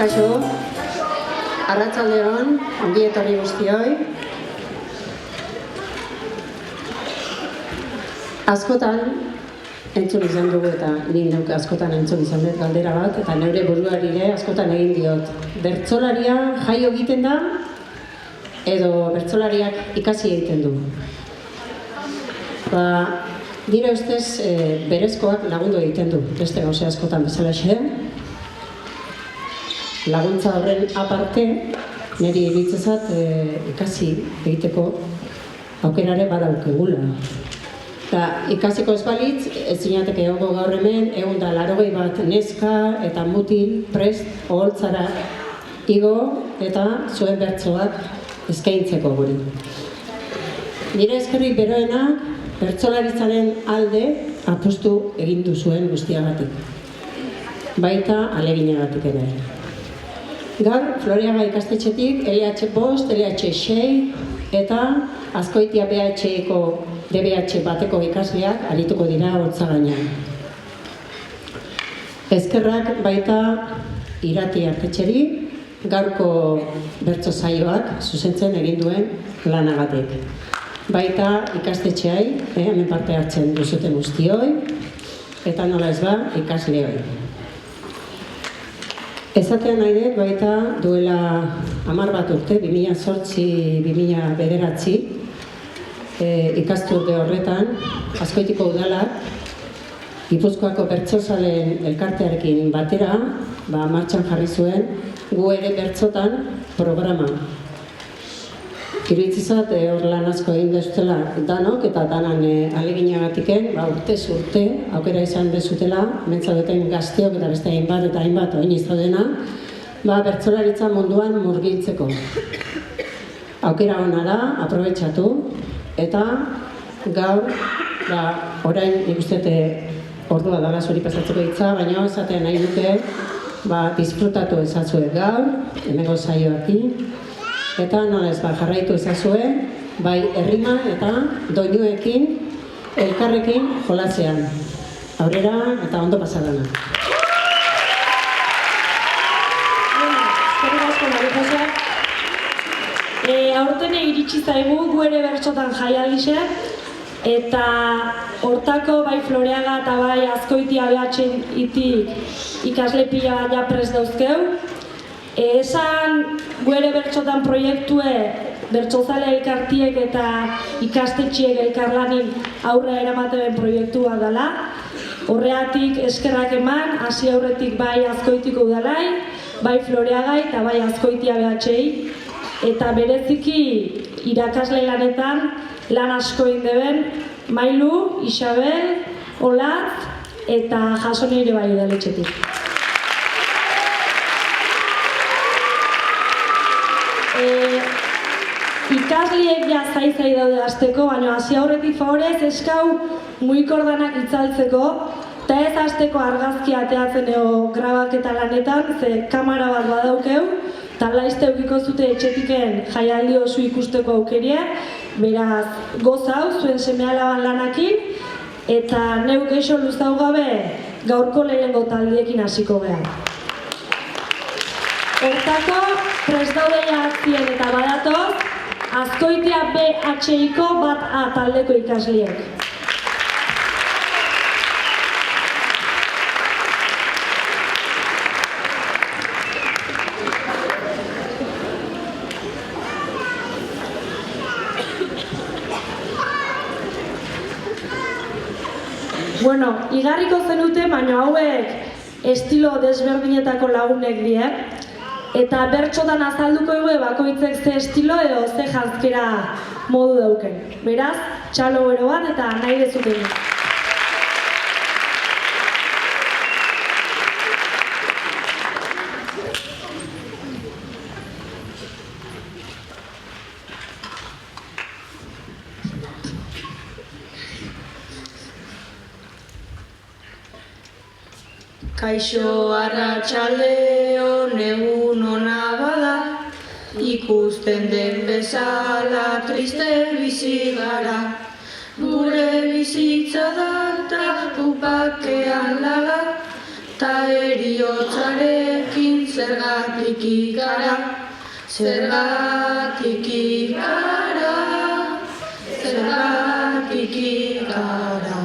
Kaixo, arratsaldeon, ongi etorri guztioi. Askotan entzun izan dugu eta nik neuk askotan entzun izan dut galdera bat eta neure buruari ere askotan egin diot. Bertsolaria jaio egiten da edo bertsolariak ikasi egiten du. Nire ustez berezkoak lagundu egiten du, beste gauza askotan bezalaxe. Laguntza horren aparte, niri iritzezat ikasi egiteko aukerare badaukegula. Eta ikasiko ez balitz, ez zinateke egongo gaur hemen, egun da 81 neska eta mutil prest oholtzara igo eta zuen bertsoak eskaintzeko guri. Nire eskerrik beroenak bertsolaritzaren alde apustu egin duzuen guztiagatik. Baita aleginagatik ere. Gaur, Floreaga ikastetxetik, LH5, LH6 eta Azkoitia BH-eko DBH bateko ikasleak arituko dira holtza gainean. Eskerrak baita Irati Artetxeri gaurko bertso saioak zuzentzen egin duen lanagatik. Baita ikastetxeai, hemen parte hartzen duzuten guztioi, eta nola ez ba, ikasleoi. Esatean nahi dut baita duela 10 bat urte, 2008-2009 ikasturte horretan, Azkoitiko udalak, Gipuzkoako bertsozaleen elkartearekin batera, martxan jarri zuen, gu ere bertsotan programa. Iruditzat hor lan asko egin dezutela danok eta danan aleginagatiken, urtez urte, aukera izan dezutela, mentzaudeten gazteok eta beste hainbat eta hainbat oin izadena, bertsolaritza munduan murgiltzeko. Aukera hona da, aprobetxatu, eta gaur, orain nik uste ordua dala zuri pasatzeko hitza, baina esatea nahi dute, disfrutatu ezazue gaur, hemengo saioakin, eta nola ez jarraitu ezazue, bai erriman eta doinuekin, elkarrekin jolatzean. Aurrera eta ondo pasadana. Aurten iritsi zaigu gu ere bertsotan jaialdixe, eta hortako bai Floreaga eta bai Azkoitia BH-itik ikasle pila bat ja prest dauzkeu. Esan gu ere bertsotan proiektue bertsozale elkartiek eta ikastetxiek elkarlanin aurrera eramaten proiektu bat dela. Horregatik eskerrak eman, hasi aurretik bai Azkoitiko udalai, bai Floreagai eta bai Azkoitia BH-i. Eta bereziki irakasle lanetan lan asko indeben Mailu, Isabel, Olatz eta Jasone ere bai udaletxetik. Ikasliek ja zai daude hasteko, baina hasi aurretik favorez eskau mugikordanak itzaltzeko eta ez hasteko argazki ateatzen ego grabaketa lanetan, ze kamera bat badaukeu eta laizte eukiko zute etxetiken jaialdi oso ikusteko aukeria, beraz gozau zuen seme-alaban lanakin eta neuk eixo luzau gabe gaurko lehenengo taldiekin hasiko geha. Hortako, prest daude jaztien eta badatoz, Azkoitia BH-iko bat A taldeko ikasliek. Bueno, igarriko zenute, baina hauek estilo desberdinetako lagunek die. Eta bertsotan azalduko egu bakoitzek ze estilo edo ze jantzkera modu dauken. Beraz, txalo bero bat eta nahi dezuten. Kaixo arratsaldeon egun ona bada, ikusten den bezala triste bizi gara. Gure bizitza da ta upakean laga, ta eriotzarekin zergatik ikara, zergatik ikara, zergatik ikara.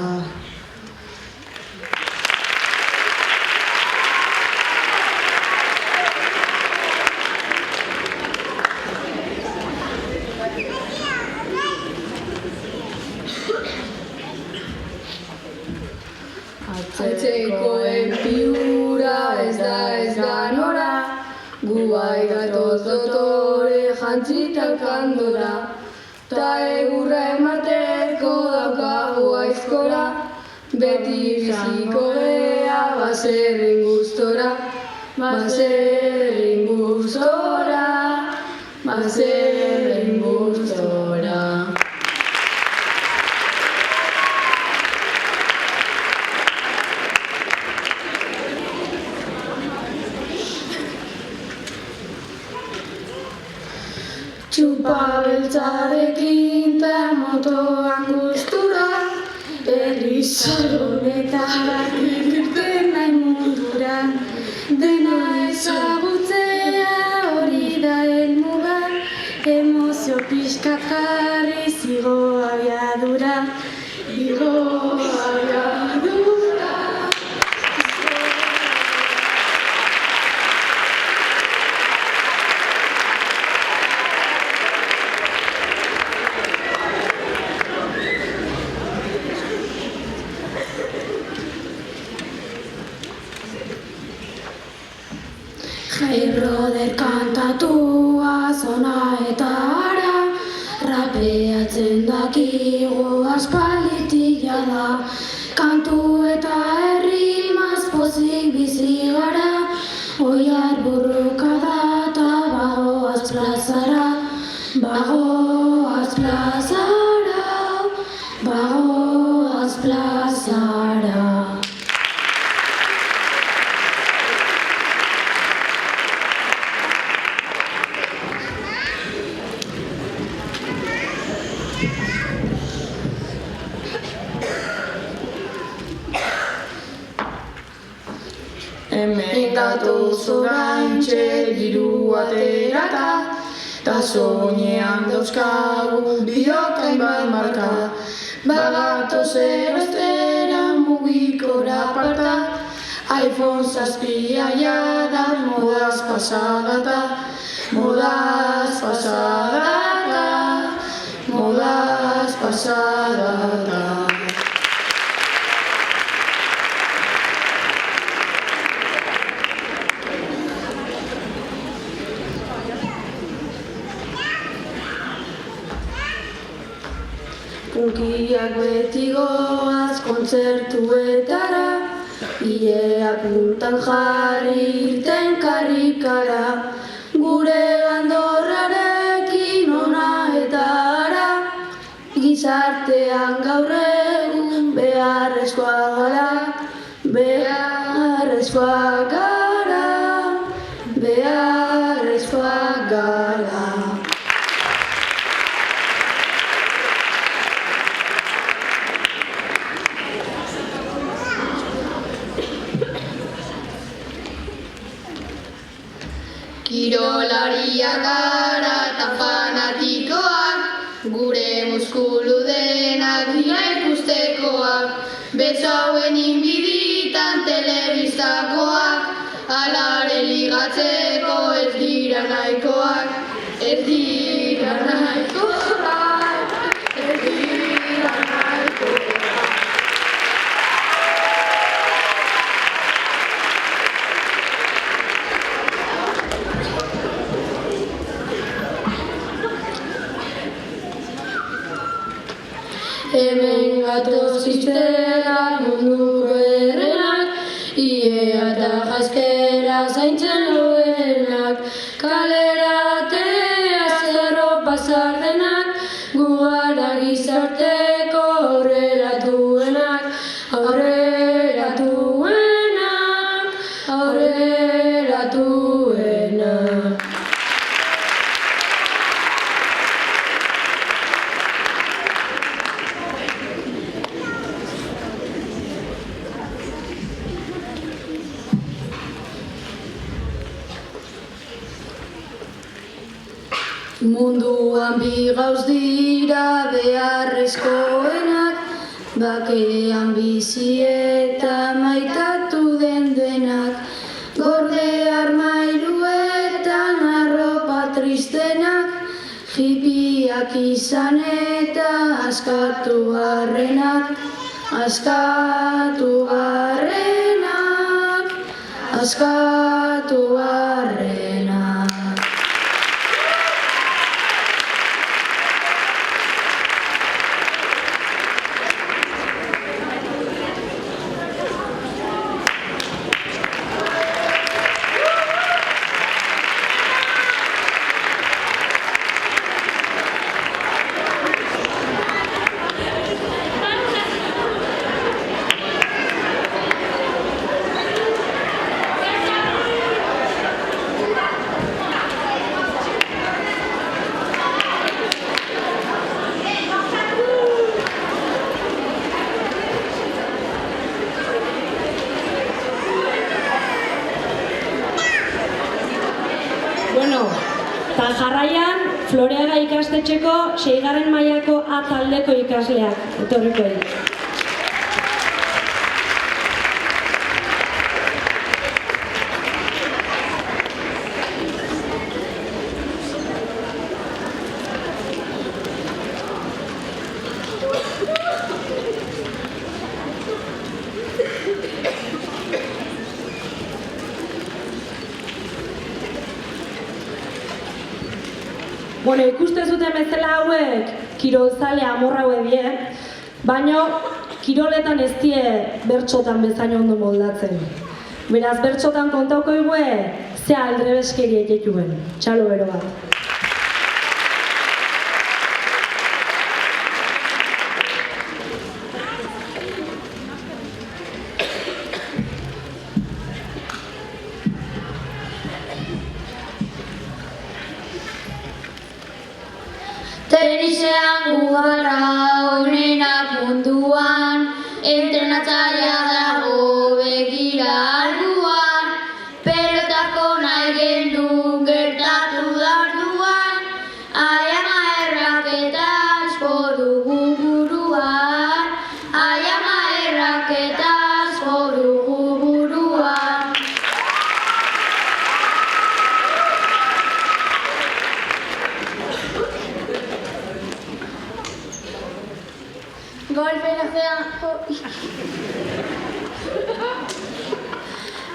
Atzekoen piura ez da nora, gu bai gatoz dotore jantzita kandora, ta egurra emateko daukagu aizkora, beti biziko gea baserrin gustora, baserrin gustora, baserrin gustora. Txupa beltzarekin ta motoan gustura, Elizabonetara irten nahi mundura. Dena ezagutzea hori da helmuga, emozio pixkat jarri zigo abiadura, igo abiadura. Brother kantatua zona eta ara, rapeatzen dakigu aspalditik jada, kantu eta errimaz pozik bizi gara, oiar burruka da eta bagoaz plazara, bagoaz plazara, bagoaz plazara. Hemen gatoz oraintxe diru aterata, ta soinean dauzkagu biok hainbat marka. Bagatoz erostera mugikora aparta, iPhone 7 jada modaz pasadata, modaz pasadata, modaz pasadata. Punkiak beti goaz kontzertuetara, ilea puntan jarri irten karrikara, gure gandorrarekin ona eta ara, gizartean gaur egun beharrezkoa gara, beharrezkoa gara, beharrezkoa gara. Kirolariak gara eta fanatikoak, gure muskulu denak dira ikustekoak, beso hauen inbiditan telebistakoak, alare ligatzeko ez dira nahikoak, ez dira nahikoak, ez dira nahikoak. Hemen gatoz izterak munduko errenak, iea eta jaizkera zaintzen loenak, kalera atea zerro pasardenak, gu gara gizarteko aurreratuenak, aurreratuenak, aurreratuenak. Munduan bi gauz dira beharrezkoenak, bakean bizi eta maitatu den denak, gorde armairuetan arropa tristenak, hipiak izan eta askatu garrenak, askatu garrenak, askatu garrenak. Eta jarraian, Floreaga ikastetxeko 6. mailako A taldeko ikasleak etorriko dira. Bueno, ikusten zuten bezala hauek kirolzale amorra die, baina kiroletan ez die bertxotan bezain ondo moldatzen. Beraz, bertxotan kontauko igue, ze aldrebeskeri egituen, txalo bero bat. Tenisean gugara honenak munduan, entrenatzailea dago begira alduan, pelotako nahi gendu gertatu darduan, aiama erraketaz forugu buruan, aiama erraketaz forugu buruan.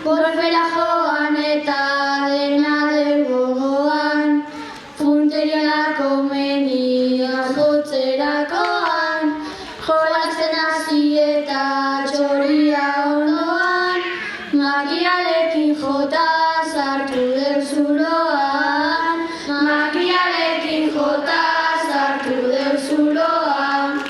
Golfera joan eta dena gogoan, punterialako menia jotzerakoan, jolasten hasi eta txoria ondoan, makiralekin jota sartu deu zuloan, makiralekin jota sartu deu zuloan.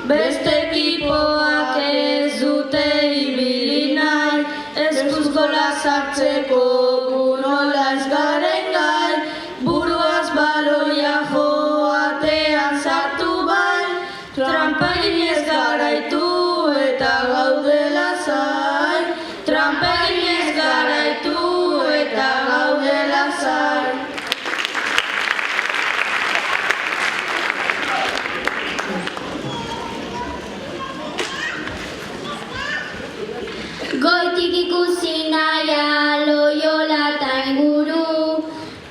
Beste ekipoak ez dute ibili nahi, eskuz gola sartzeko gunola ez garen gai, buruaz baloia joatean sartu bai, trampa eginez garaitu eta gaude lasai, trampa eginez garaitu eta gaude lasai. Goitik ikusi naia Loiola eta inguru,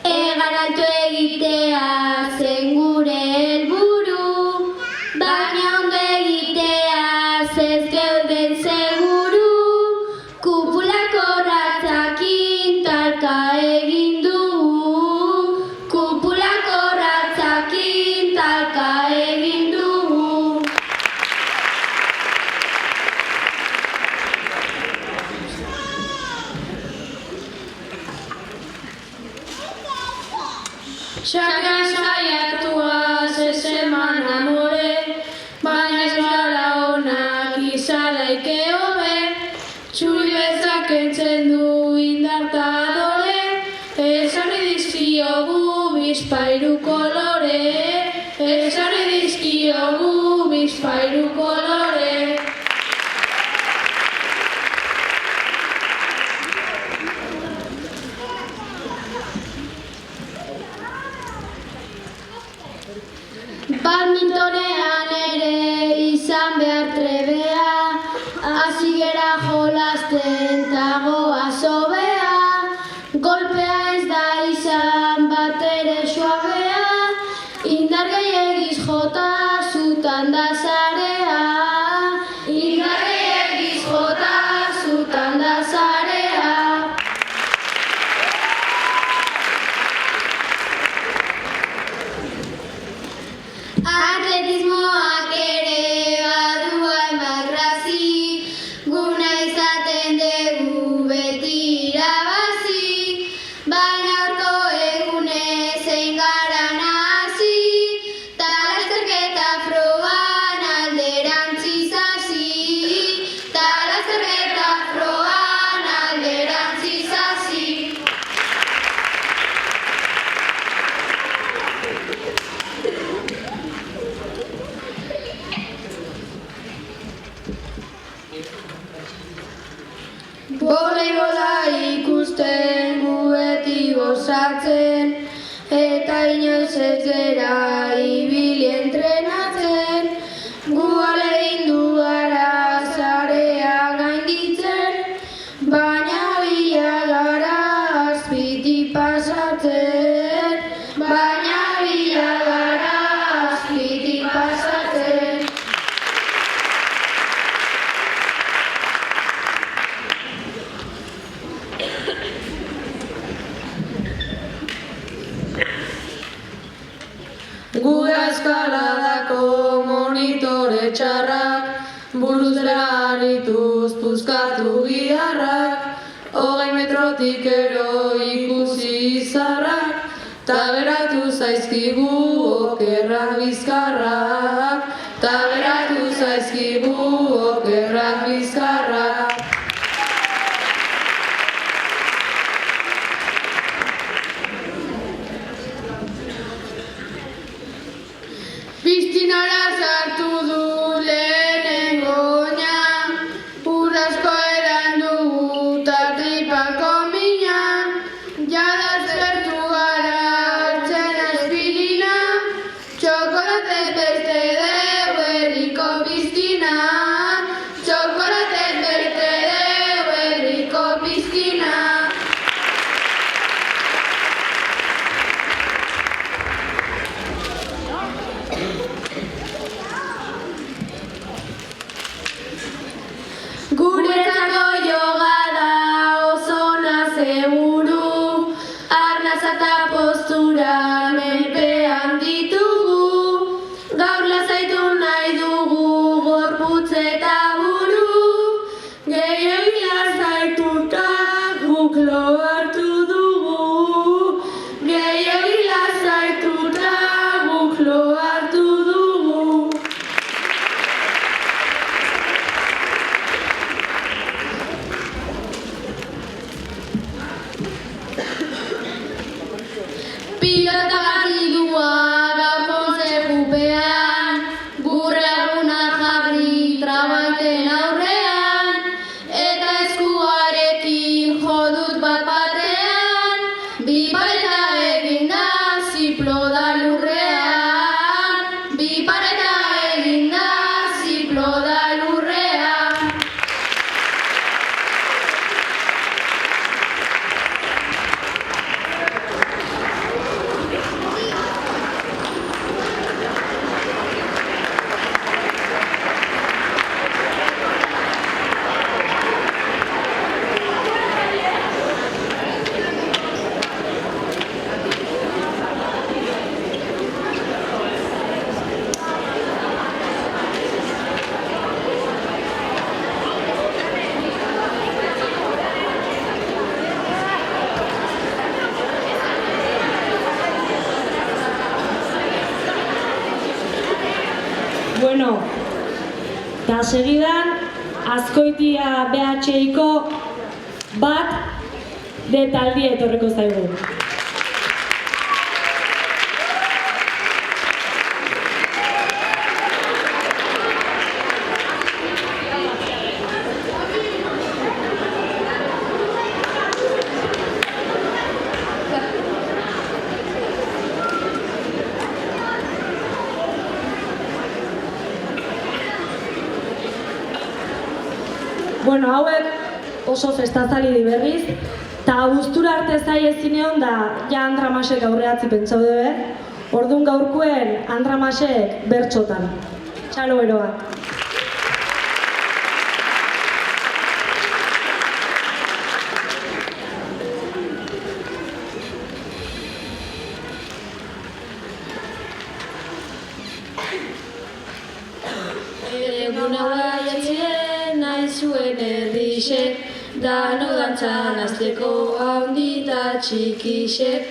egan altu egitea zen gure helburu, baina ondo egitea ez geuden seguru, kupulako ratzakin talka egin dugu, kupulako ratzakin talka egin dugu. Xakean saiatuaz ez eman amore, baina ez gara onak izalaike hobe, txuri bezak entzen du indarta dole, esarri dizkiogu bizpairu kolore, esarri dizkiogu bizpairu kolore. jolasten tagoa sobea, golpea ez da izan bat ere suabea, indar gehiagiz jota zutan da zarea, indar gehiagiz jota zutan da zarea. Atletismoak ere badu hainbat grazi, guna izaten dugu beti irabazi, baina horko egune zein gara nazi, ta lasterketa frogan alderantziz hasi, ta lasterketa frogan alderantziz hasi. Voleibola ikusten gu beti gozatzen, eta inoiz ez gera ibili entrenatzen, gu ahalegindu gara zarea gainditzen, baina bila gara azpitik pasatzen, baina bila gara azpitik pasatzen. Gure eskaladako monitore txarrak, buruz begarituz puzkatu giharrak, 20 metrotik ero ikusi izarrak, ta beratu zaizkigu okerrak bizkarrak, ta beratu zaizkigu okerrak bizkarrak. Pistinara sartu du lehenengo oina, ur asko eran dugu ta tripako mina, jada zertu gara hartzen aspirina, txokolatez beste deu herriko pistina, txokolatez beste deu herriko pistina. Guretzako yoga da oso ona seguru, arnasa eta postura menpean ditugu, gaur lasaitu nahi dugu gorputz eta buru, gehiegi lasaituta guk lo hartu dugu, gehiegi lasaituta guk lo hartu dugu. Pilota partidua gaur konsejupean, gure laguna jarri trabaiten aurrean, eta eskuarekin jodut bat batean, bi pareta eginda ziplo da lurrean, bi pareta eginda ziplo da lurrean. Bueno, eta segidan, Azkoitia BHIko bat detaldi etorriko zaigu. Bueno, hauek oso festazali berriz, eta guztura arte zai ezineon da ja Andramasek aurreatzi pentsau dube. Orduan gaurkuen Andramasek bertxotan. Txalo beroa. Egun hauaiatzen nahi zuen erdixek, dano dantzan azteko handi eta txikixek,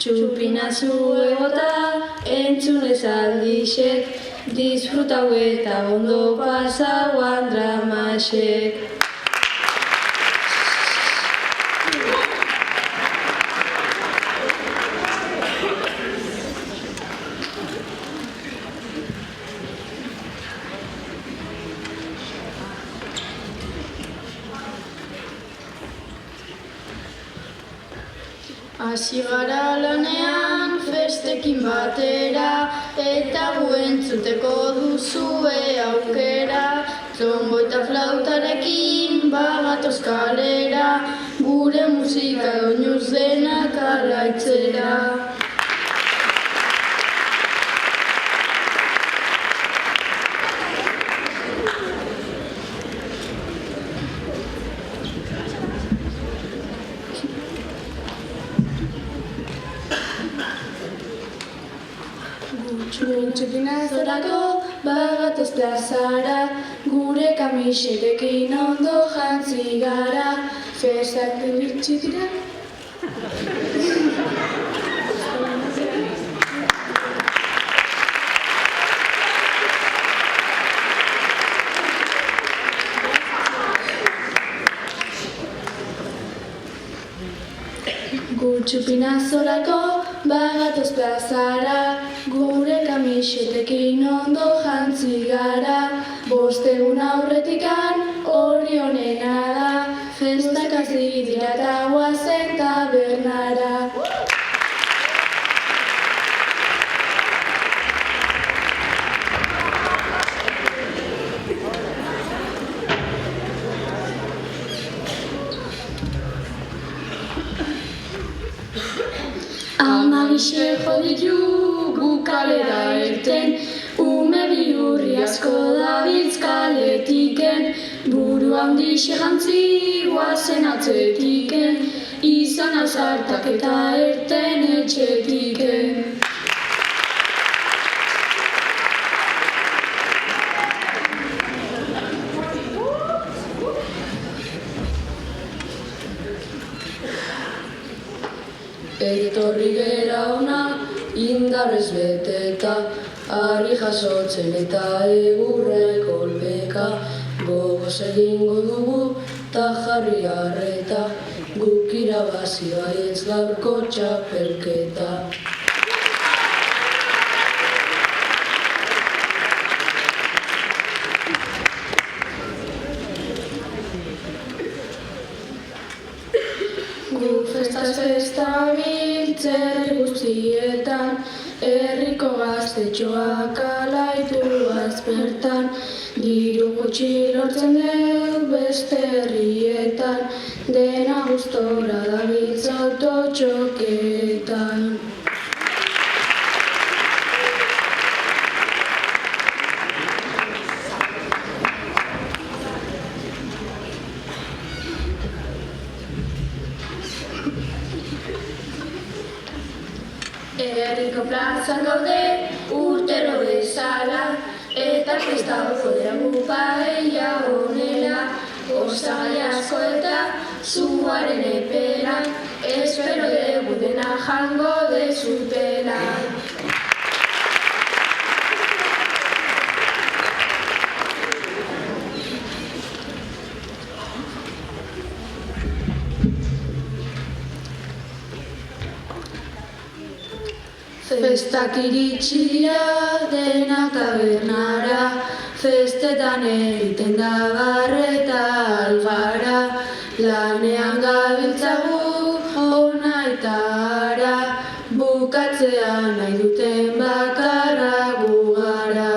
txupinazu egota entzunez aldixek, disfrutau eta ondo pasau Andramasek. Hasi gara lanean festekin batera, eta gu entzuteko duzue aukera. Trombo eta flautarekin bagatoz kalera, gure musika doinuz denak alaitzera. Txupinazorako bagatoz plazara, gure kamisetekin ondo jantzi gara, festak iritsi dira. Txupinazorako bagatoz plazara, gure kamisetekin ondo jantzi gara, bostegun aurretikan hori honena da, festak hasi dira eta guazen tabernara. Amagixe joditu gu kalera erten, ume bihurri asko dabiltz kaletiken, buru handixe jantzi guazen atzetiken, izan azartak eta erten etxetiken. Etorri gera ona, indarrez beteta, ari jasotzen eta egurre kolpeka, gogoz egingo dugu ta jarri harreta, guk irabazi baietz gaurko txapelketa. Festaz festa biltzerri guztietan, herriko gaztetxoak alaitu azpertan, diru gutxi lortzen deu beste herrietan, dena gustora dabiltz autotxoketan. Herriko plazan gaude urtero bezala, eta festauko diragu paella honela, osagai asko eta zuaren epera, espero dugu dena jango dezutela. Festak iritsi dira dena tabernara, festetan egiten da barreta algara, lanean gabiltzagu ona eta ara, bukatzea nahi duten bakarra gu gara.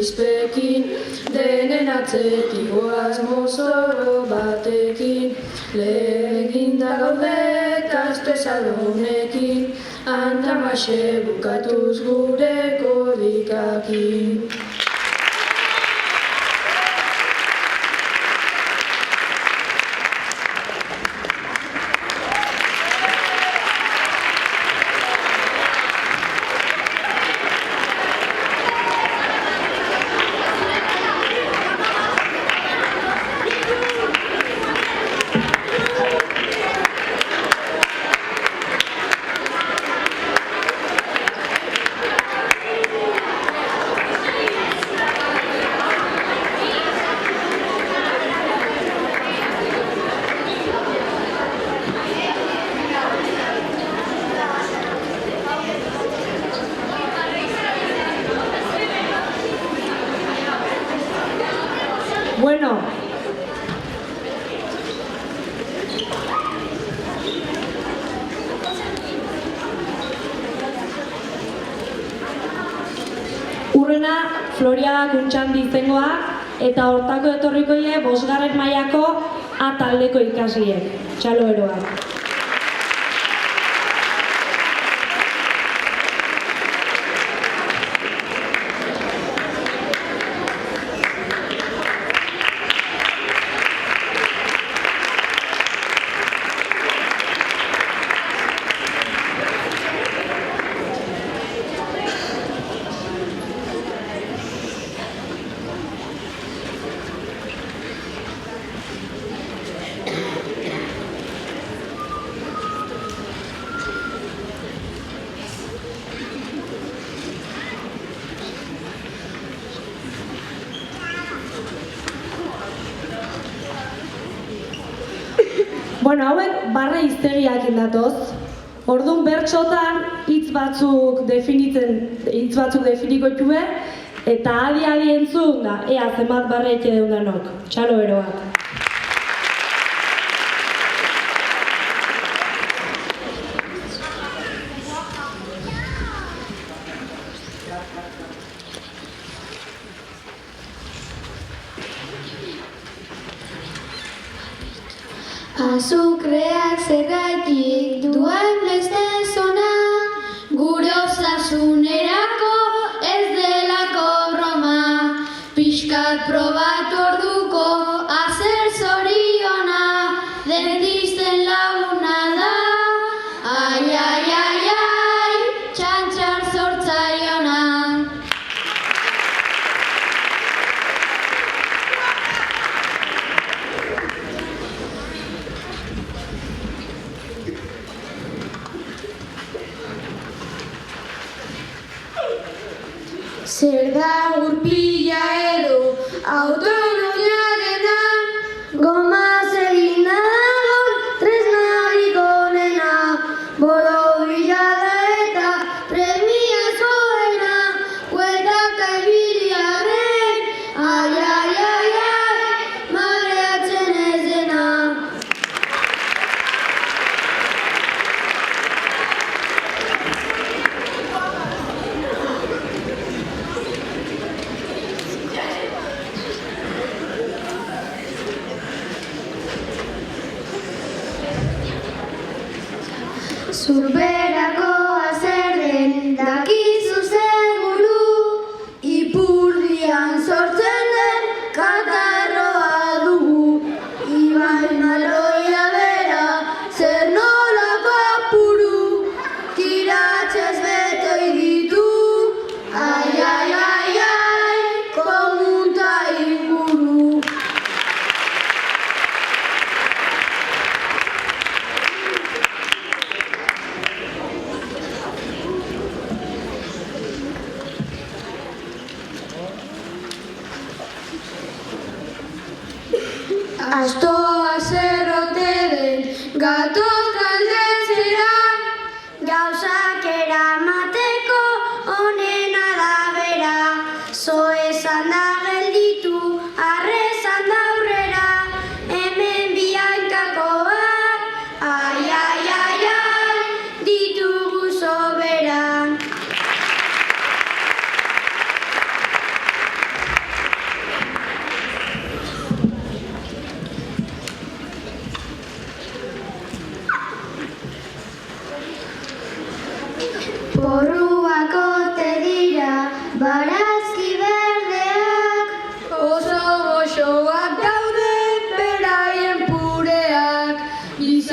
izpekin, denen atzetik goaz mozoro batekin, lehenginda gaude kastezalonekin, antamaxe bukatuz gure korrikakin. Bueno, urrena Floriaga Kuntxandi izangoa eta hortako etorrikoie 5. mailako A taldeko ikasliek, txalo eroak. Bueno, hauek barre hiztegiak indatoz. Orduan bertsotan hitz batzuk definiko itxue, eta adi entzun da, ea zenbat barre eke deun danok, txalo eroak. Azukreak zergatik duen beste zona, gure osasunerako ez delako broma. Pixkat probatu orduko azer zoriona, dentisten laguna da. Ai, ai, ai, ai, txantxar zortzaiona. Zer da gurpila edo autonomia dena, gomaz egin dago tresnarik onena, borobila da eta premia zoena, kuetaka ibiliarren, ai, ai, ai, ai, mareatzen ez dena. Zurberako azer den dakizu seguru, ipurdian sortzen den katarroa dugu. Ibai maloia bera, zer nolako apuru, tiratxez betoi ditu, ai, ai, ai, ai, komunta inguru.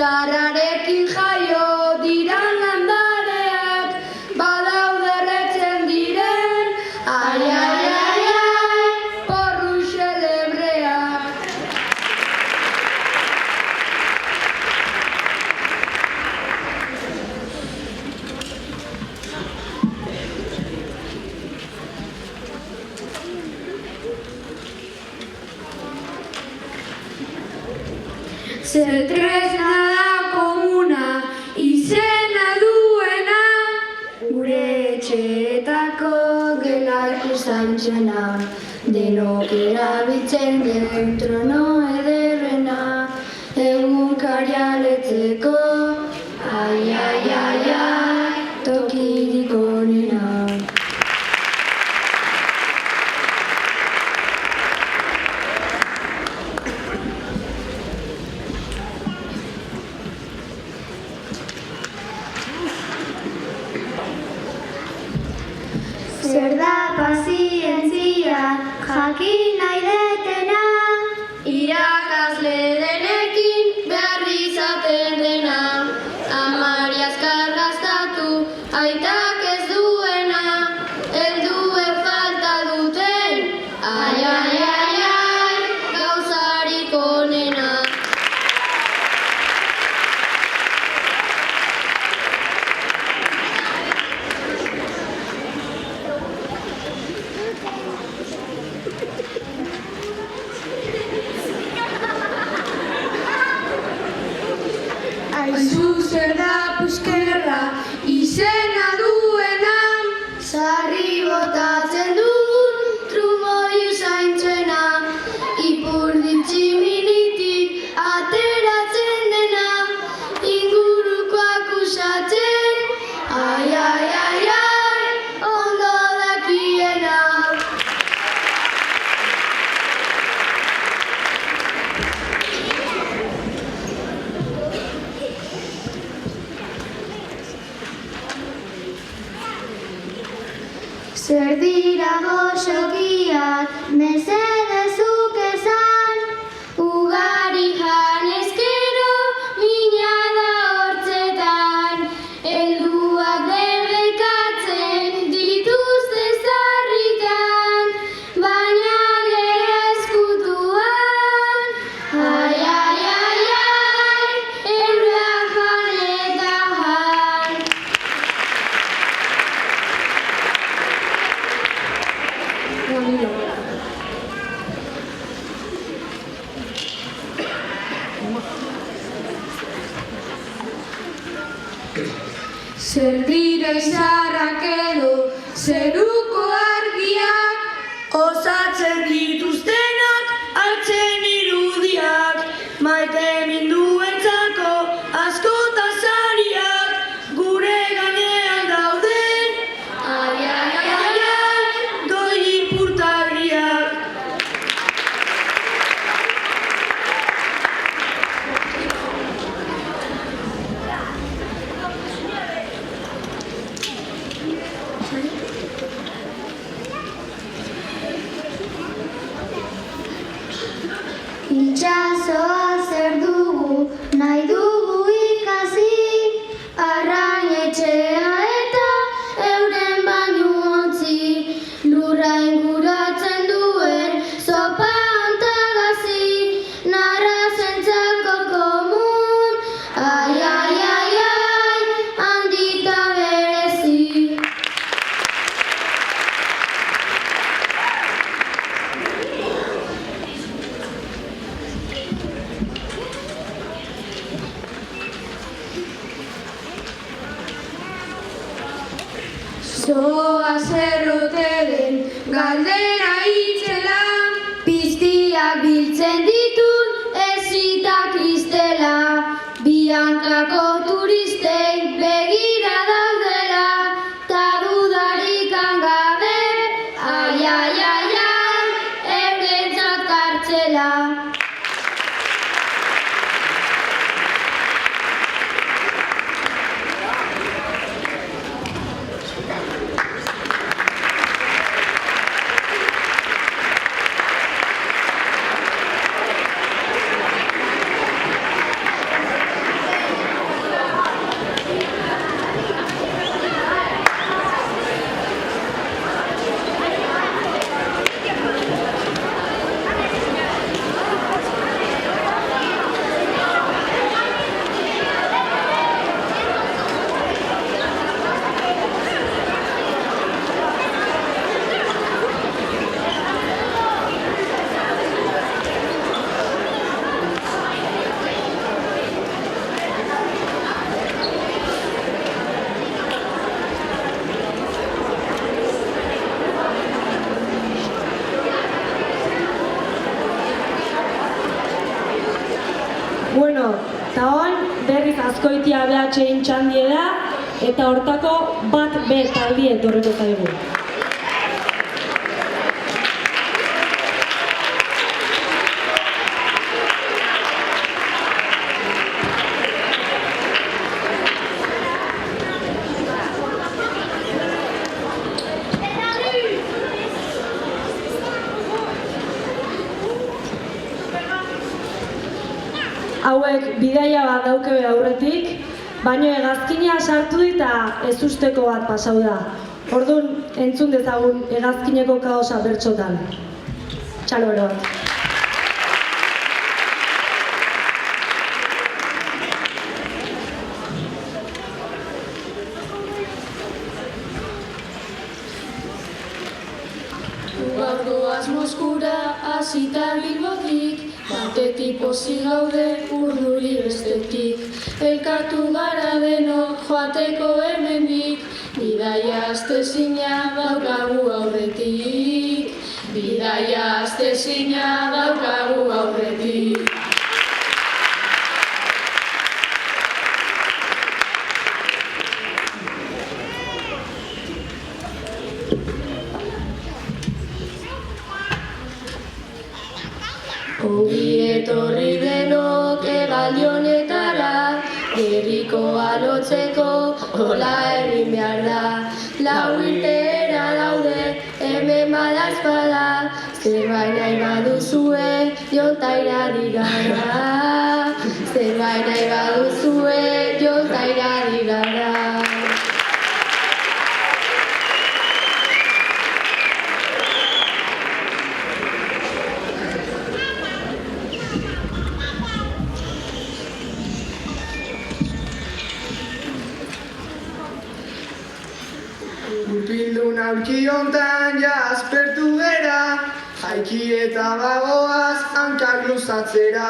Zarrarekin jaio diran landareak, badaude erretzen diren, ai, ai, ai, ai, porru xelebreak. Zer tresna da komuna, izena duena, gure etxeetako gela ikusaintxena, denok erabiltzen den trono ederrena, egunkaria letzeko, ai, ai, ai, ai, tokirik onena. Zer da pazientzia, jakin nahi detena, irakasle denekin behar izaten dena, amari azkar gastatu, aitak ez duena, helduen falta duten, ai, ai, ai, ai, gauzarik onena. Aizu zer da puskerra, izena duena, sarri botatzen dugun trumoi usaintzena, ipurdi tximinitik ateratzen dena, ingurukoak usatzen, ai, ai, ai, ai, ondo dakiena. Zer dira goxokiak, mesedezuk esan, ugari janezkero, mina da hortzetan, helduak debekatzen, dituzte zarritan, baina gero ezkutuan, ai, ai, ai, ai, eurak jan eta jan. Zer dira izarrak edo zeruko argiak, osatzen dituztenak hartzen irudiak, maite minduentzako askota sariak, gure gainean daude, ai, ai, ai, ai, ai, goi ipurtarriak. Itxasoa zer dugu, nahi dugu ikasi, arrainetxea eta euren bainu ontzi, lurra inguratzen duen zopa ontagazi, narrazentzako komun, ai, ai, ai, ai, handita berezi. Zoa zerrote den galdera itzela, piztiak biltzen ditun ezita kristela, biankako turistei begira daudela, ta dudarik hangabe, ai, ai, ai, ai, eurentzat kartzela. Bueno, eta hon, berriz Azkoitia behatxein txandie da, eta hortako bat B taldie etorriko zaigu. Hauek bidaia bat daukebe aurretik, baino hegazkina sartu dit eta ez usteko bat pasau da. Orduan, entzun dezagun hegazkineko kaosa bertsotan. Txalo bero bat. Gaurko Moskura hasita Bilbotik, batetik pozik gaude urduri bestetik. Elkartu gara denok joateko hemendik, bidaia astezina daukagu aurretik. Bidaia astezina daukagu aurretik. Ongi etorri denok hegaldi honetara, herrikoa lotzeko hola egin behar da. Lau irteera daude hemen badaezpada, zerbait nahi baduzue jontaira digara. Zerbait nahi baduzue jontaira digara. Gurpildun aurki hontan ja aspertu bera, jaiki eta bagoaz hankak luzatzera.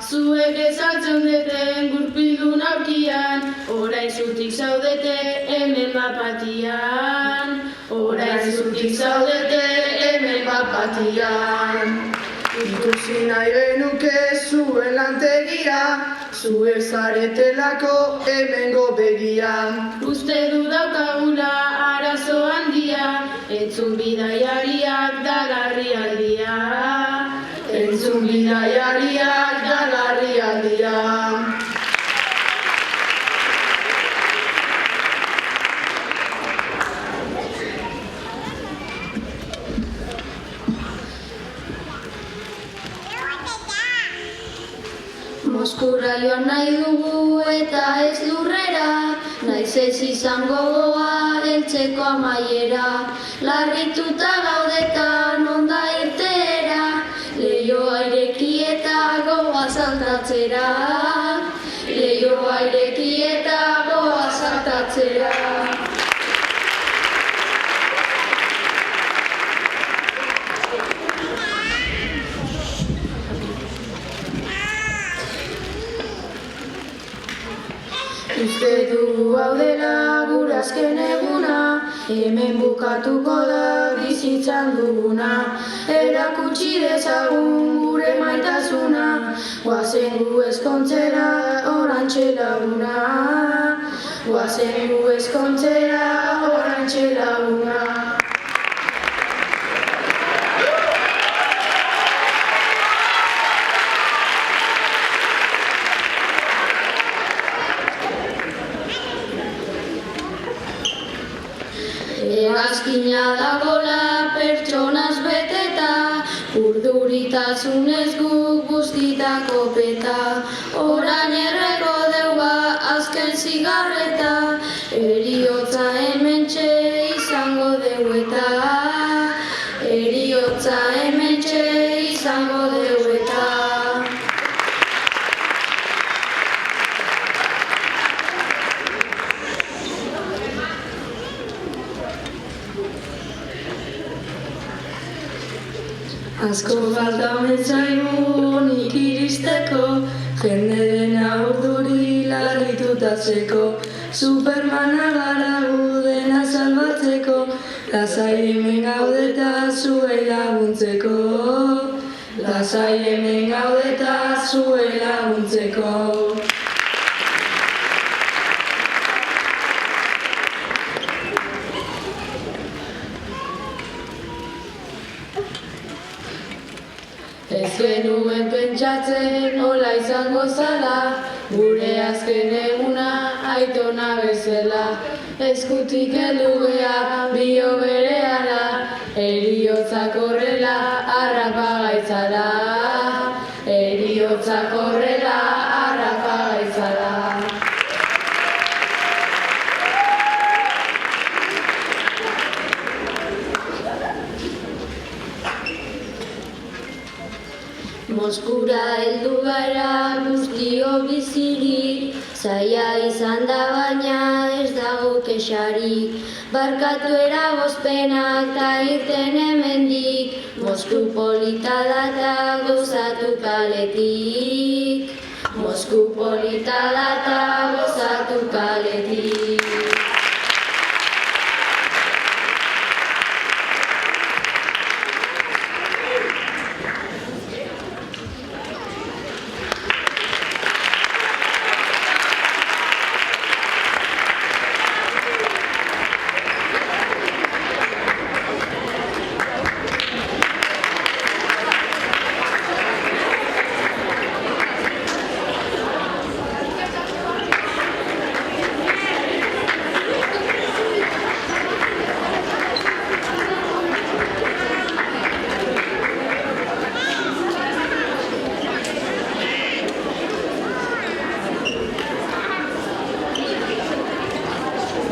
Zuek ezaltzen deten gurpildun aurkian, orain zutik zaudete hemen bapatian. Orain zutik zaudete hemen bapatian. Ikusi nahi genuke zuen lantegia, zuek zaretelako hemengo begia. Uste du daukagula arazo handia, entzun bidaiariak da larrialdia. Entzun bidaiariak da larrialdia. Moskura joan nahi dugu eta ez lurrera, naiz ez izango gogoa heltzeko amaiera. Larrituta gaudetan onda irtera, leihoa ireki eta gogoa saltatzera. Leihoa ireki eta gogoa saltatzera. Uste dugu hau dela gure azken eguna, hemen bukatuko da bizitzan duguna. Erakutsi dezagun gure maitasuna, goazen gu ezkontzera orantxe laguna. Goazen gu ezkontzera orantxe laguna. Hegazkina dagola pertsonaz beteta, urduritasunez guk guztitako peta. Orain erreko deuga azken zigarreta, eriotza hementxe izango deueta. Eriotza hementxe izango deueta. Asko falta metzaigu nik iristeko, jende dena urduri larritutatzeko. Supermana gara gu dena salbatzeko, lasai hemen gaudeta zuei laguntzeko. lasai hemen gaudeta zuei laguntzeko. Ez genuen pentsatzen nola izango zala, gure azken eguna aitona bezala. Eskutik heldu gea bio berehala, heriotzak horrela harrapa gaitzala. Heriotzak horrela harrapa gaitzala. Moskura heldu gara guztio bizirik, zaila izan da baina ez dago kexarik. Barkatu eragozpenak ta irten hemendik, Mosku polita da ta gozatu kaletik. Mosku polita da ta gozatu kaletik.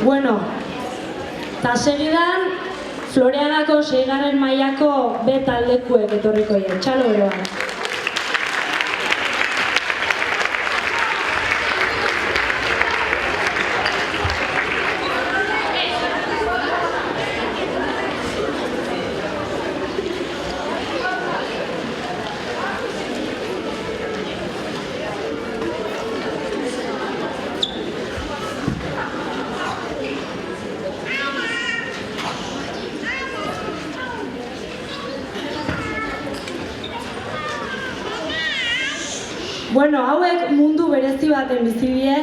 Bueno, eta segidan, Floreagako 6. mailako B taldekuek etorriko dira, txalo beroa. Bueno, hauek mundu berezi baten bizi die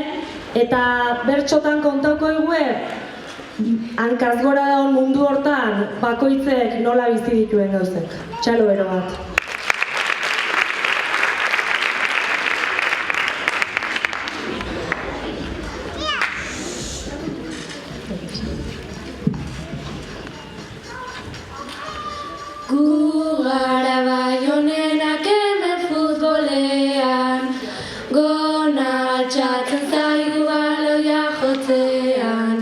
eta bertxotan kontauko egue hankaz gora daun mundu hortan bakoitzek nola bizi dituen gauzek. Txalo bero bat. Gu gara Baionenak hemen futbolean, gona altxatzen zaigu baloia jotzean.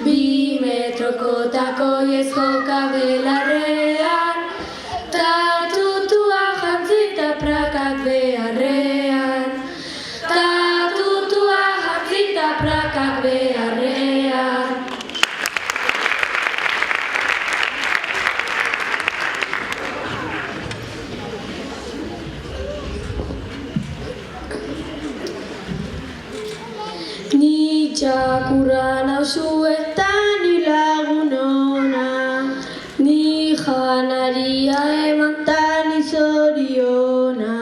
2 metroko takoiez joka belarrean, ta tutua jantzita prakak beharrean. Ta tutua jantzita prakak beharrean. Ni txakurra nauzu eta ni lagun ona, ni janaria eman ta ni zoriona.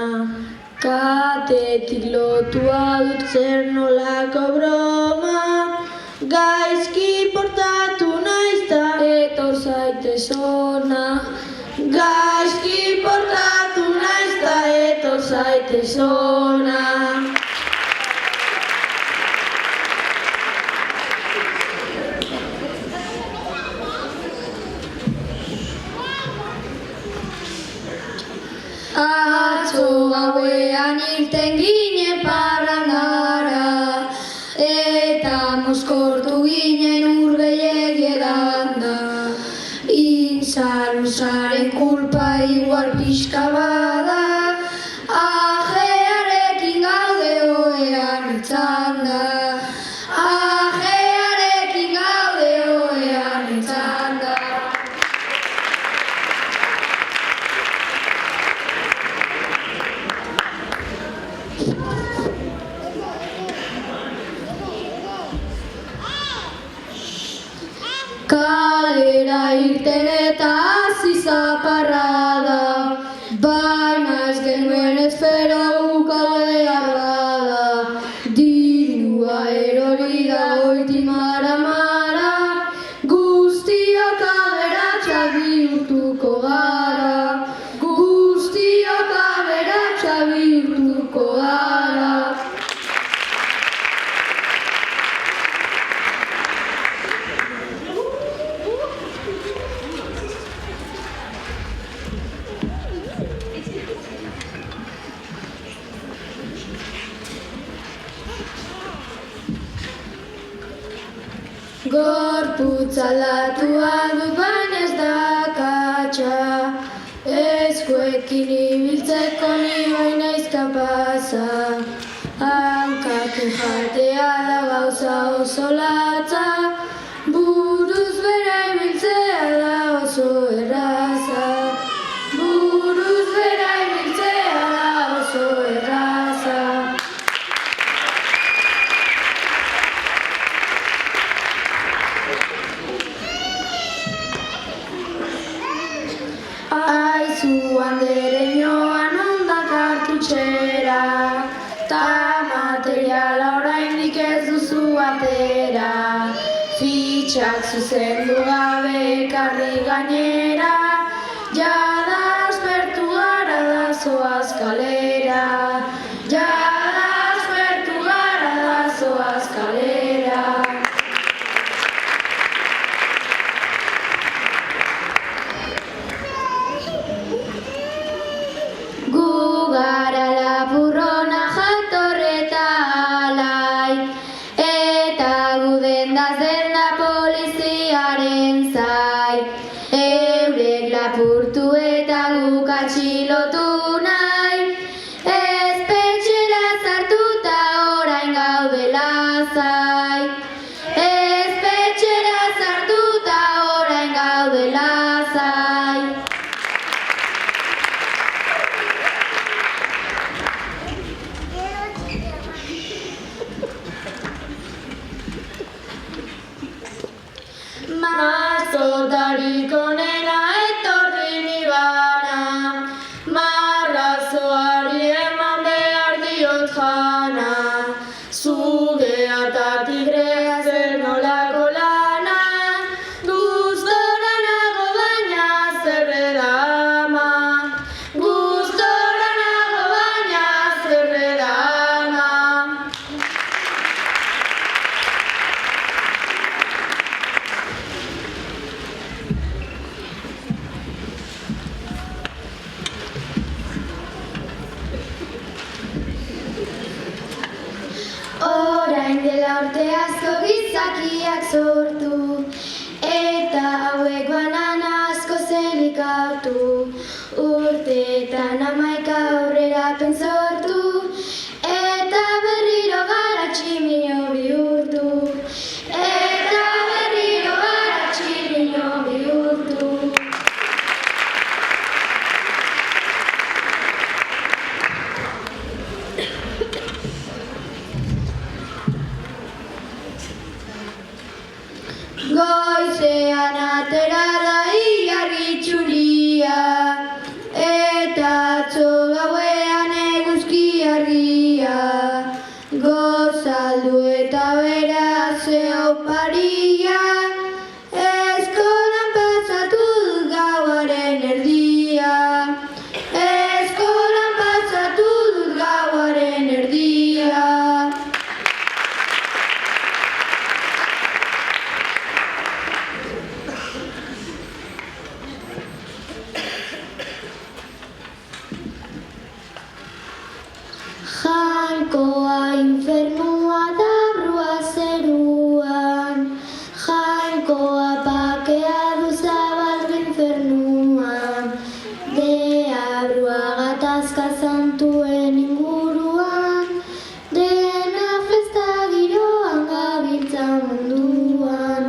Katetik lotua dut zer nolako broma, gaizki portatu naiz ta etor zaitez ona. Gaizki portatu naiz ta etor zaitez ona. Atzo gauean irten ginen parrandara, eta mozkortu ginen ur gehiegi edanda. Intzaluzaren kulpa igual pixka bada, ajearekin gaude oean itzanda. Ajearekin gaude oean itzanda. Kalera irten eta hasi zaparrada, baina Gorputz aldatua dut baina ez da katxa, eskuekin ibiltzeko ni baina izkapaza. Hankak jatea da gauza oso latza, buruz bera ibiltzea da oso erraza. Buruz bera ibiltzea da oso erraza. Aizu andereñoan ondak kartutxera, ta materiala oraindik ez duzu atera. Fitxak zuzendu gabe ekarri gainera, jada aspertu gara da zoaz kalera. Jada aspertu gara da zoaz kalera. Gu gara lapurrona jatorreta alai, eta gu dendaz denda poliziaren zai. Eurek lapurtu eta guk atxilotu nahi, espetxera sartuta orain gaude lasai. Espetxera sartuta orain gaude lasai. Mazotarik onena etorri nibana, marrazoari eman behar diot jana. Zugea eta tigrea zer nolako lana, gustora nago baina zerreda ama. Gustora nago baina zerreda ama. Orain dela urte asko gizakiak sortu, eta hauek banana asko zelikatu. Urteetan 11 aurrerapen sortu, eta berriro gara tximino bihurtu. Eta berriro gara tximino bihurtu. Goizean atera da ilargi txuria, eta atzo gauean eguzki argia. Gozaldu eta beraz oparia, eskolan pasatu dut gauaren erdia. Eskolan pasatu dut gauaren erdia. Jainkoa infernua da brua zeruan, jainkoa pakea du zabaldu infernuan. Deabrua gatazka zantuen inguruan, dena festa giroan gabiltza munduan.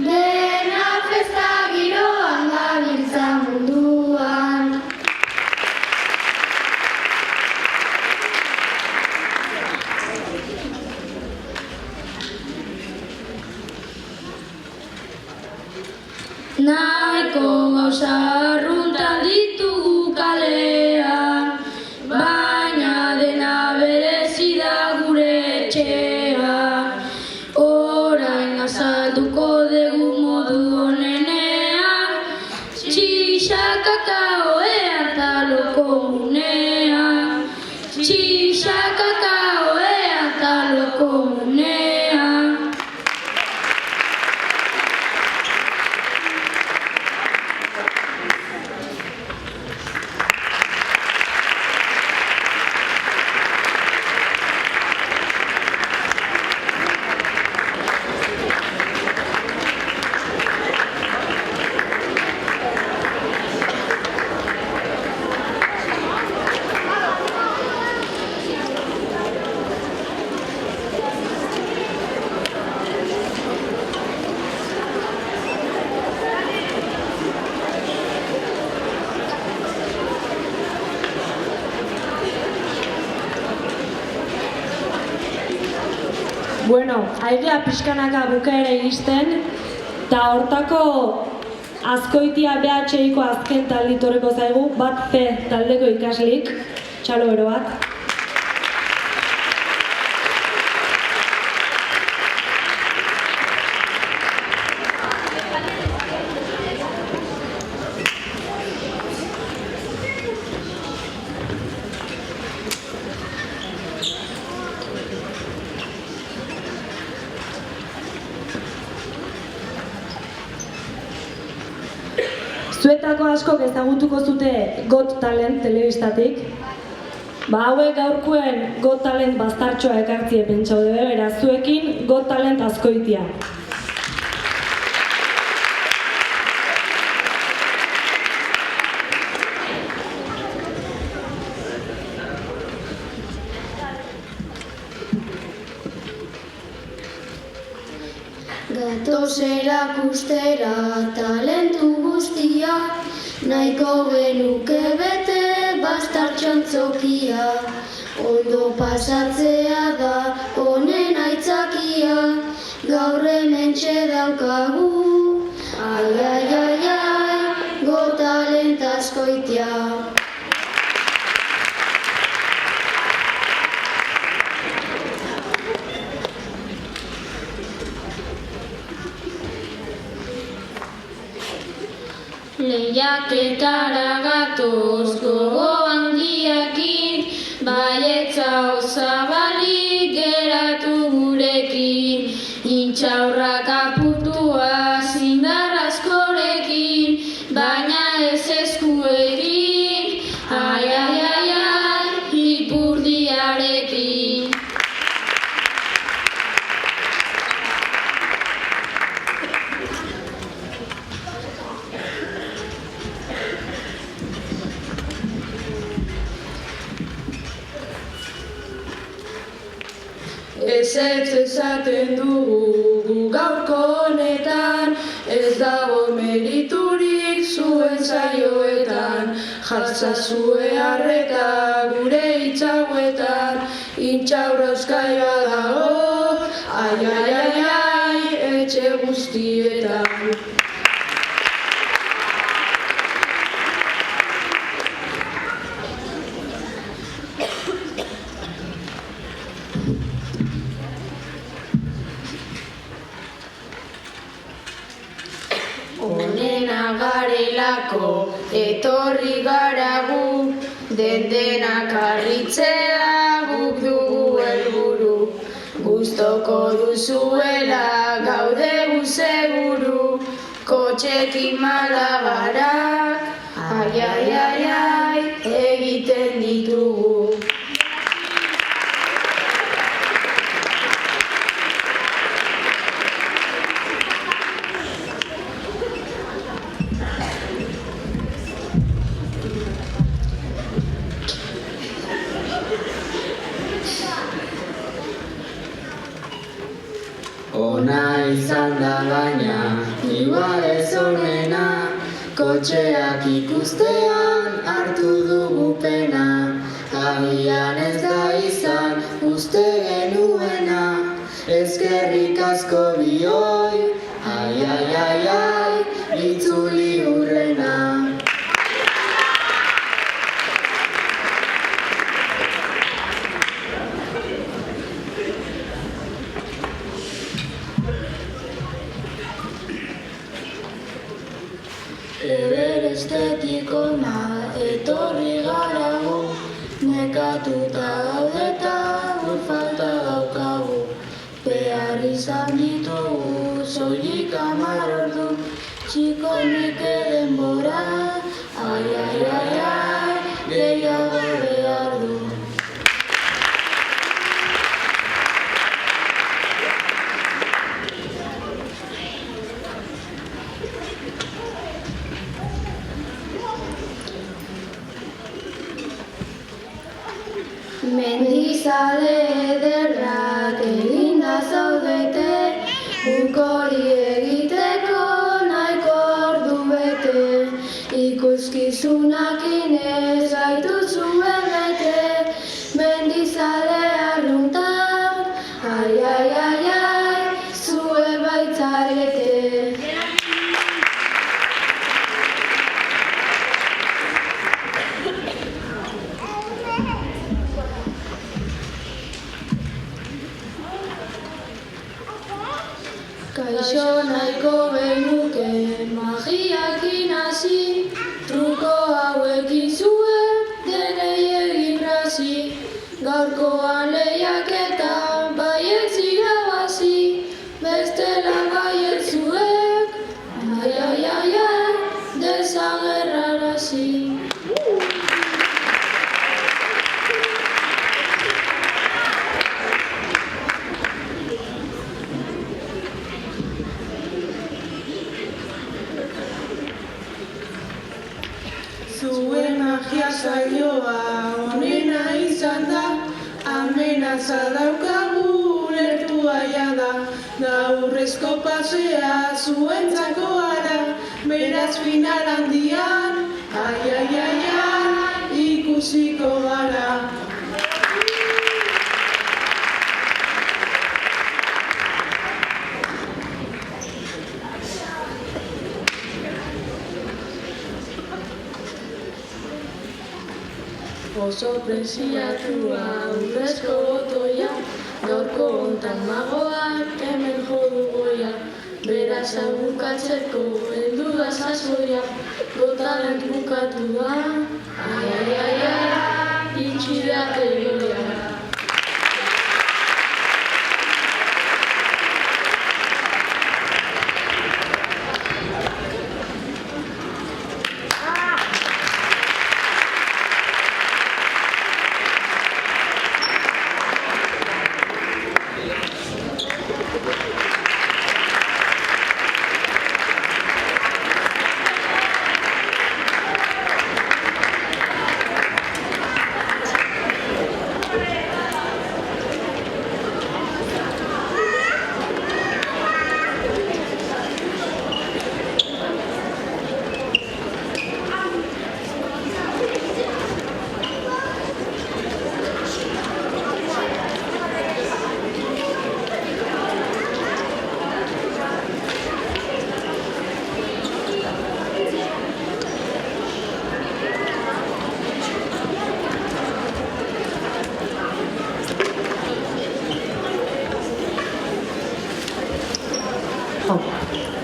Dena festa giroan gabiltza munduan. Nahiko gauza arruntan ditugu kalean, baina dena berezi da gure etxean. Orain azalduko dugu modu onenean, txixaka kaoean talo komunean. Txixaka kaoean talo komunean. Bueno, aigea pixkanaka bukaera iristen, eta hortako Azkoitia BHIko azken talditorreko zaigu, bat C taldeko ikaslik, txalo bero bat. Zuetako askok ezagutuko zute Got Talent telebistatik. Hauek gaurkoen Got Talent baztartxoa ekartzie pentsaude beraz zuekin Got Talent Azkoitia. Gatoz erakustera talentu guztia, nahiko genuke bete bastartxantzokia. Ondo pasatzea da honen aitzakia, gaur hementxe daukagu. Ai, ai, ai, ai, Got Talent Azkoitia. Lehiaketara gatoz gogo handiakin, baietza osabalik geratu gurekin. Intxaurrak aputua zindar askorekin, baina ez eskuekin. Ai, ai, ai, ai, ipurdiarekin. Ez esaten dugu gu gaurko honetan, ez dago meriturik zuen saioetan. Jartzazue harreta gure itxauetan, intxaurroskai badago, ai, ai, ai, ai, etxe guztietan. Onena garelako etorri gara gu, denak harritzea guk dugu helburu. Gustoko duzuela gaude gu seguru, kotxekin malabarak, ai, ai, ai, ai, egiten ditugu. Ona izan da baina, igual ez onena, kotxeak ikustean hartu dugu pena. Agian ez da izan uste genuena, eskerrik asko bioi, ai, ai, ai, ai, itzuli hurrena. Everestetik ona etorri gara gu, nekatuta gaudeta gur falta daukagu. Behar izan ditugu soilik 10 ordu, txikonik denbora, ai, ai, ai, ai, gehiago behar du. Mendizale ederrak eginda zaudete, guk hori egiteko nahiko ordu bete. Ikuskizunak inez gaituzue bete, mendizale arruntak, ai, ai, ai, Kaixo nahiko genuke magiakin hasi, truko hauekin zuek denei egin razi. Gaurkoan lehiaketa baietz irabazi, bestela baietz zuek, ai, ai, ai, ai, desagerrarazi. Zuen magia saioa onena izan da, amenaza daukagu lertua jada. Gaurrezko pasea zuentzako gara, beraz final handian, ai, ai, ai, ai, ikusiko gara. Oso presiatua urrezko botoia, gaurko hontan magoak hemen jodu goia. Beraz bukatzeko heldu da sasoia, gotaren bukatu da, ai, ai, ai, ai, itxi da tegoia.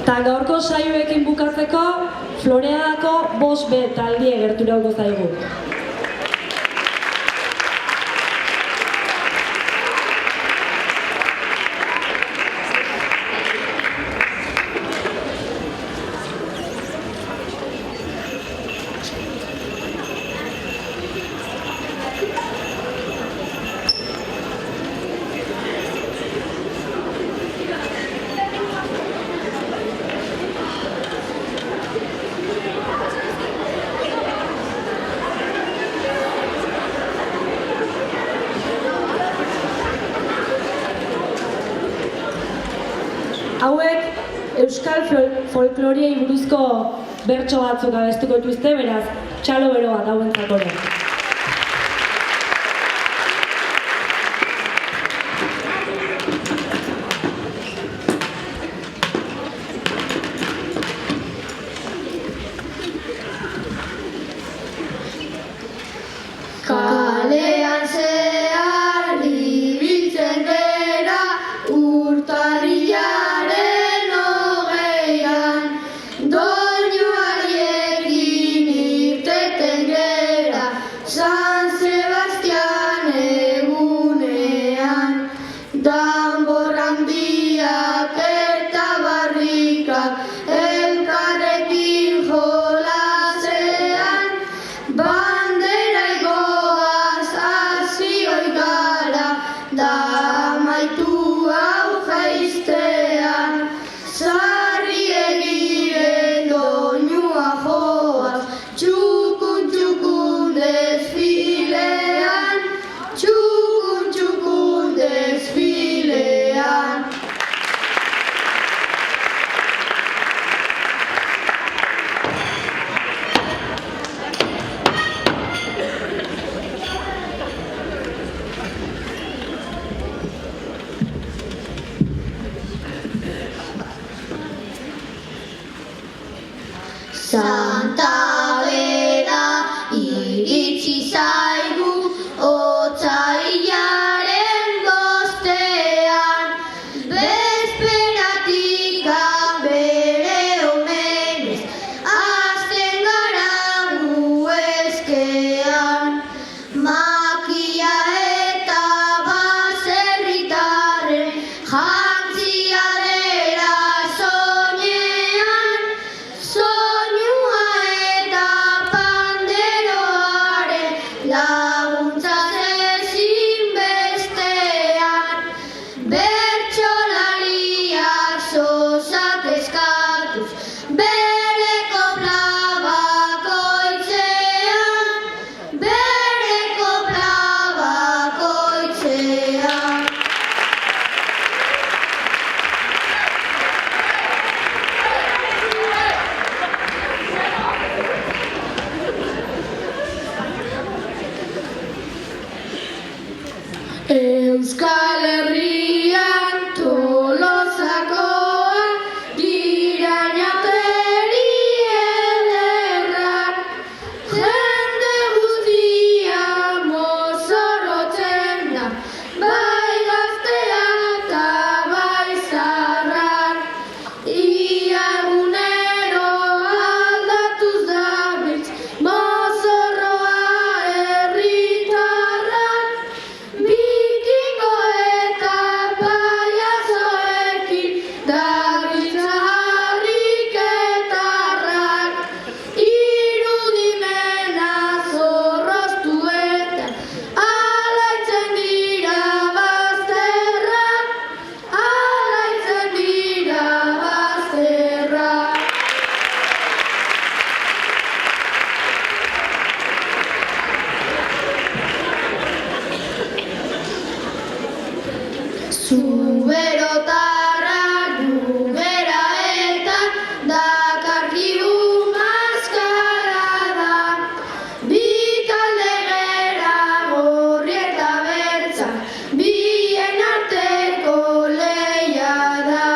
Eta gaurko saioekin bukatzeko, Floreagako 5B taldie gerturatuko zaigu. Hauek euskal folkloriei buruzko bertso batzuk abestuko dituzte, beraz, txalo bero bat hauentzako ere. Kalean zehar ibiltzen gera, urtarrilaren hogeian, doinuariekin irteten gera, San Sebastian egunean. Danbor handiak eta barrikak elkarrekin jolasean, bandera igoaz hasi ohi gara, da amaitu hau jaiztean. Sarri egiren doinua joaz, txukun txukun desfilean, txukun txukun desfilean. Santa Bera iritsi zaigu otsailaren 5ean, bezperatik herrian Tolosakoa girainateri ederrak jende guztia mozorrotzen da bai gaztea eta bai zaharrak ia egunero aldatuz dabiltz mozorroa herritarrak bikingo eta paiazoekin dabiltza harriketarrak irudimena zorroztu eta alaitzen dira bazterrak alaitzen dira bazterrak. Zuberotarrak gubera eta dakarkigu maskarada bitalde gera gorri eta bertza bien arteko lehia da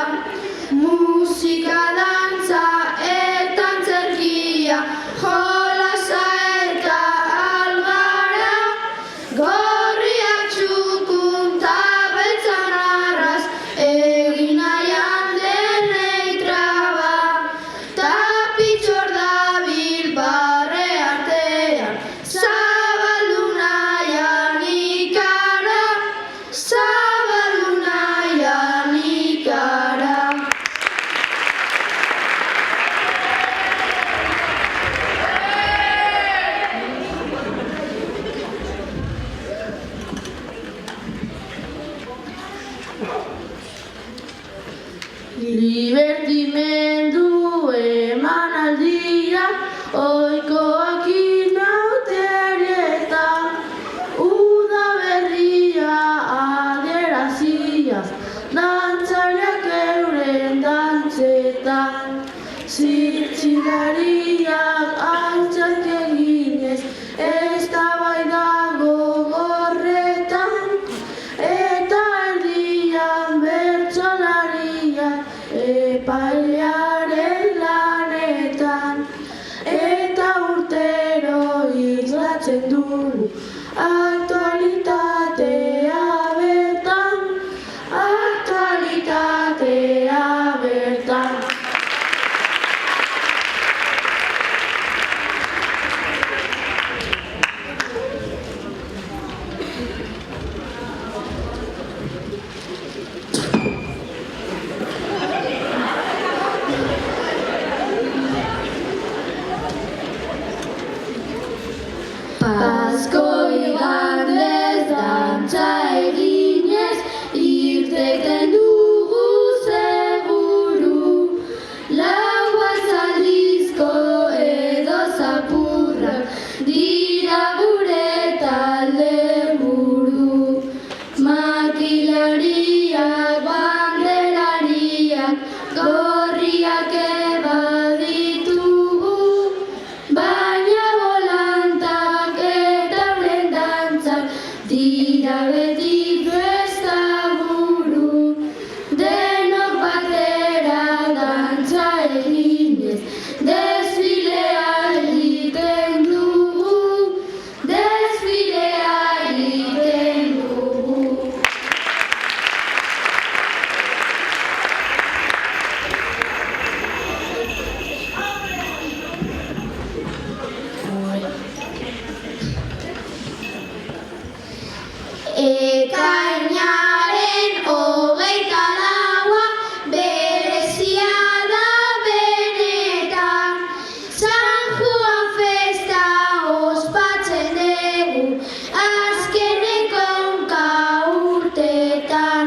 musika, dantza eta antzerkia jolasa eta algara gorriak txukun ta beltzan arras egin nahian denei traba tapitxor dabil barre artean zabaldu nahian ikara zabaldu nahian ikara. Libertimendu emanaldia ohikoak inauterietan uda berria adierazia dantzariak euren dantzetan zirtxilariak altxak eginez eztabaida gogorretan eta erdian bertsolariak epailearen lanetan eta urtero islatzen dugu aktualitatea bertan aktualitatea bertan. Pasko igandez dantza eginez irteten dugu seguru lau azaldizko edo zapurrak dira gure talde buru makilariak banderariak gorriak ebaditugu baina volantak eta euren dantzak dira beti festa buru denok batera dantza eginez desfilea egiten dugu desfilea egiten dugu. Ekainaren 24 berezia da benetan San Juan festa ospatzen dugu azkeneko urtetan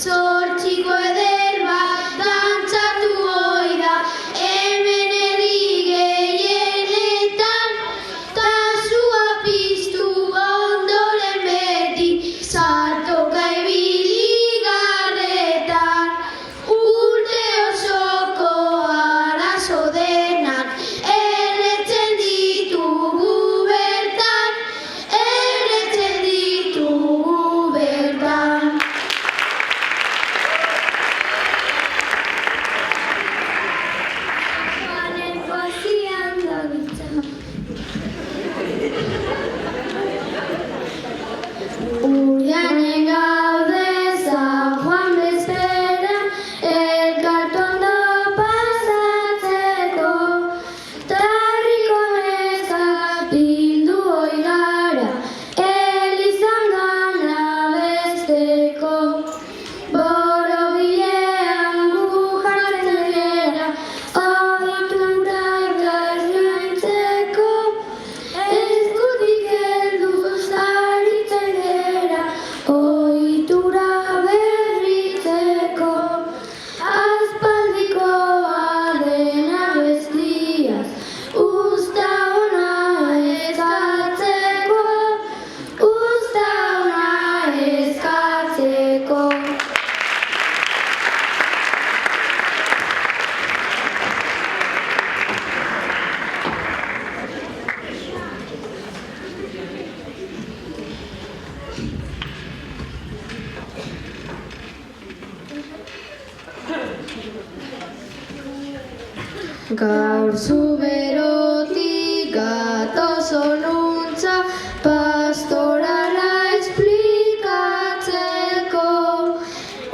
zortziko eder bat dantzatu ohi da hemen herri gehienetan ta sua piztu ondoren beti saltoka ibili garretan urte osoko arazo denak erretzen ditugu bertan erretzen ditugu bertan. Gaur zuberotik gatoz honuntza, pastorala esplikatzeko.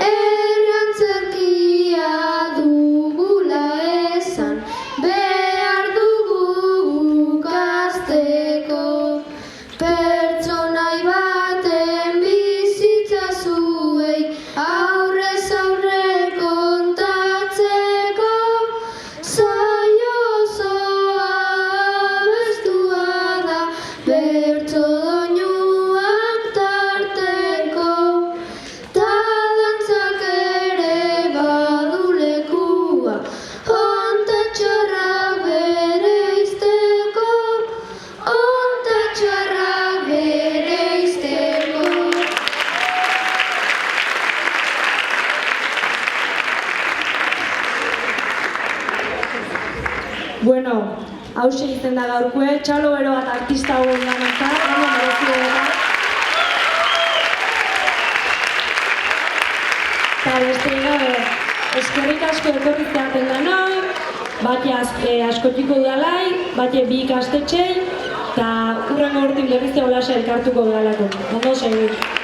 Errantzerkia dugula esan, behar dugu gazteko. Pertsonai baten bizitza zuei aurrez aurre kontatzeko. Saio osoa abestua da bertso doinuak tarteko. Ta dantzak ere badu lekua, ontatxarrak bereizteko. Ontatxarrak bereizteko. Bueno, hause egiten da gaurkoe, txalo bero bat artista hauen lanantzat, gano merezi dela. Eta beste gabe, eskerrik asko etorritzeaten danoi, bate askotiko udalai, bate bi ikastetxei, eta hurrengo urtin berrizte holasa elkartuko udalako. Ondo segit.